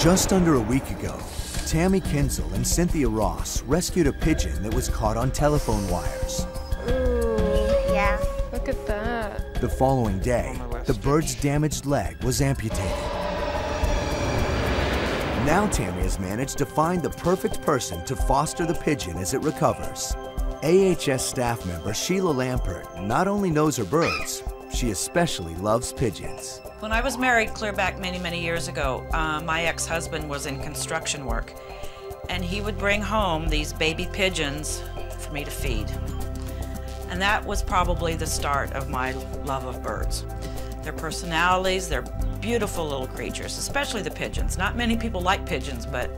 Just under a week ago, Tammy Kinzel and Cynthia Ross rescued a pigeon that was caught on telephone wires. Ooh, yeah. Look at that. The following day, the bird's damaged leg was amputated. Now Tammy has managed to find the perfect person to foster the pigeon as it recovers. AHS staff member Sheila Lampert not only knows her birds, she especially loves pigeons. When I was married clear back many, many years ago, my ex-husband was in construction work, and he would bring home these baby pigeons for me to feed. And that was probably the start of my love of birds. Their personalities, they're beautiful little creatures, especially the pigeons. Not many people like pigeons, but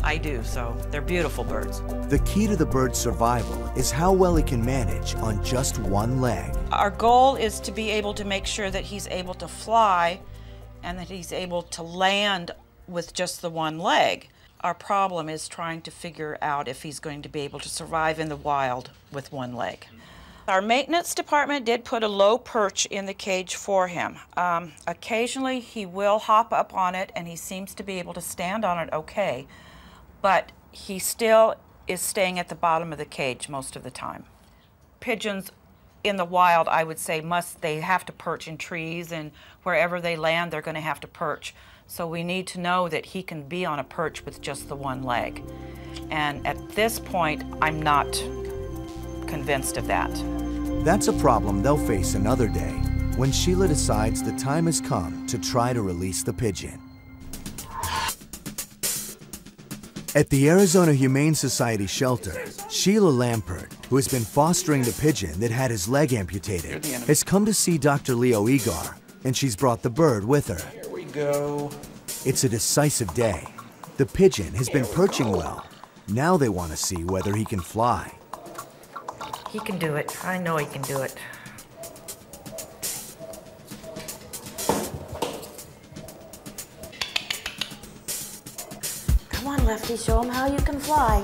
I do, so they're beautiful birds. The key to the bird's survival is how well it can manage on just one leg. Our goal is to be able to make sure that he's able to fly and that he's able to land with just the one leg. Our problem is trying to figure out if he's going to be able to survive in the wild with one leg. Our maintenance department did put a low perch in the cage for him. Occasionally he will hop up on it and he seems to be able to stand on it okay, but he still is staying at the bottom of the cage most of the time. Pigeons in the wild, I would say, they have to perch in trees, and wherever they land, they're going to have to perch. So we need to know that he can be on a perch with just the one leg. And at this point, I'm not convinced of that. That's a problem they'll face another day when Sheila decides the time has come to try to release the pigeon. At the Arizona Humane Society shelter, Sheila Lampert, who has been fostering the pigeon that had his leg amputated, has come to see Dr. Leo Egar, and she's brought the bird with her. Here we go. It's a decisive day. The pigeon has been perching well. Now they want to see whether he can fly. He can do it. I know he can do it. Come on, Lefty, show him how you can fly.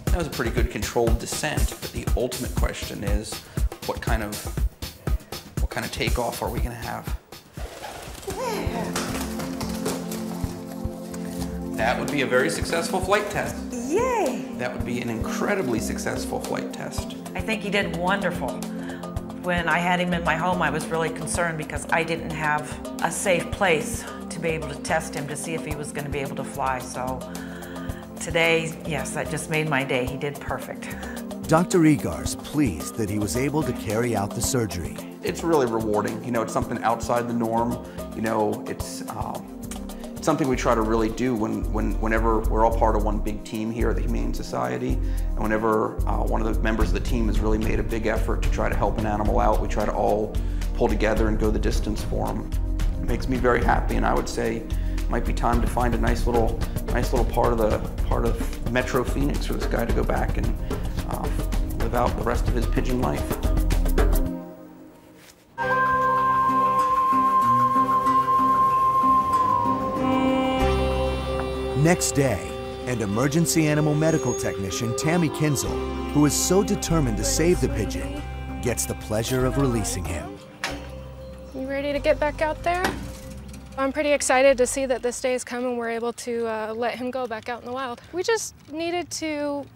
That was a pretty good controlled descent, but the ultimate question is, what kind of takeoff are we going to have? Yeah. That would be a very successful flight test. Yay! That would be an incredibly successful flight test. I think he did wonderful. When I had him in my home, I was really concerned because I didn't have a safe place to be able to test him to see if he was going to be able to fly. So today, yes, that just made my day. He did perfect. Dr. Egar's pleased that he was able to carry out the surgery. It's really rewarding. You know, it's something outside the norm. You know, it's something we try to really do whenever we're all part of one big team here at the Humane Society, and whenever one of the members of the team has really made a big effort to try to help an animal out, we try to all pull together and go the distance for them. It makes me very happy, and I would say it might be time to find a nice little part of Metro Phoenix for this guy to go back and live out the rest of his pigeon life. Next day, and emergency animal medical technician Tammy Kinzel, who is so determined to save the pigeon, gets the pleasure of releasing him. You ready to get back out there? I'm pretty excited to see that this day has come and we're able to let him go back out in the wild. We just needed to,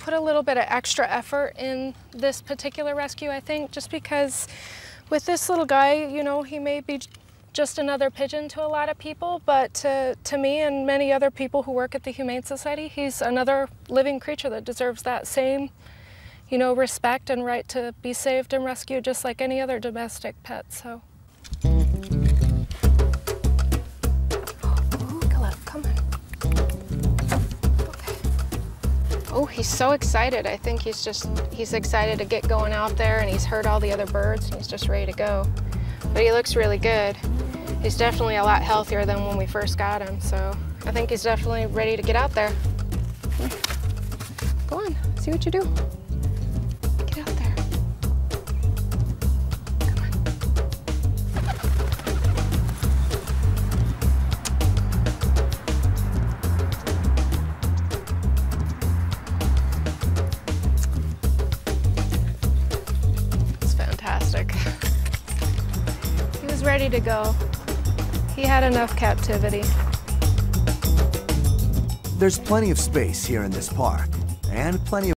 put a little bit of extra effort in this particular rescue, I think, just because with this little guy, he may be just another pigeon to a lot of people, but to me and many other people who work at the Humane Society, he's another living creature that deserves that same, respect and right to be saved and rescued just like any other domestic pet, so. Come on. Okay. Oh, he's so excited. I think he's excited to get going out there, and he's heard all the other birds and he's just ready to go. But he looks really good. He's definitely a lot healthier than when we first got him, so I think he's definitely ready to get out there. Go on, see what you do. Get out there. Come on. It's fantastic. He was ready to go. He had enough captivity. There's plenty of space here in this park, and plenty of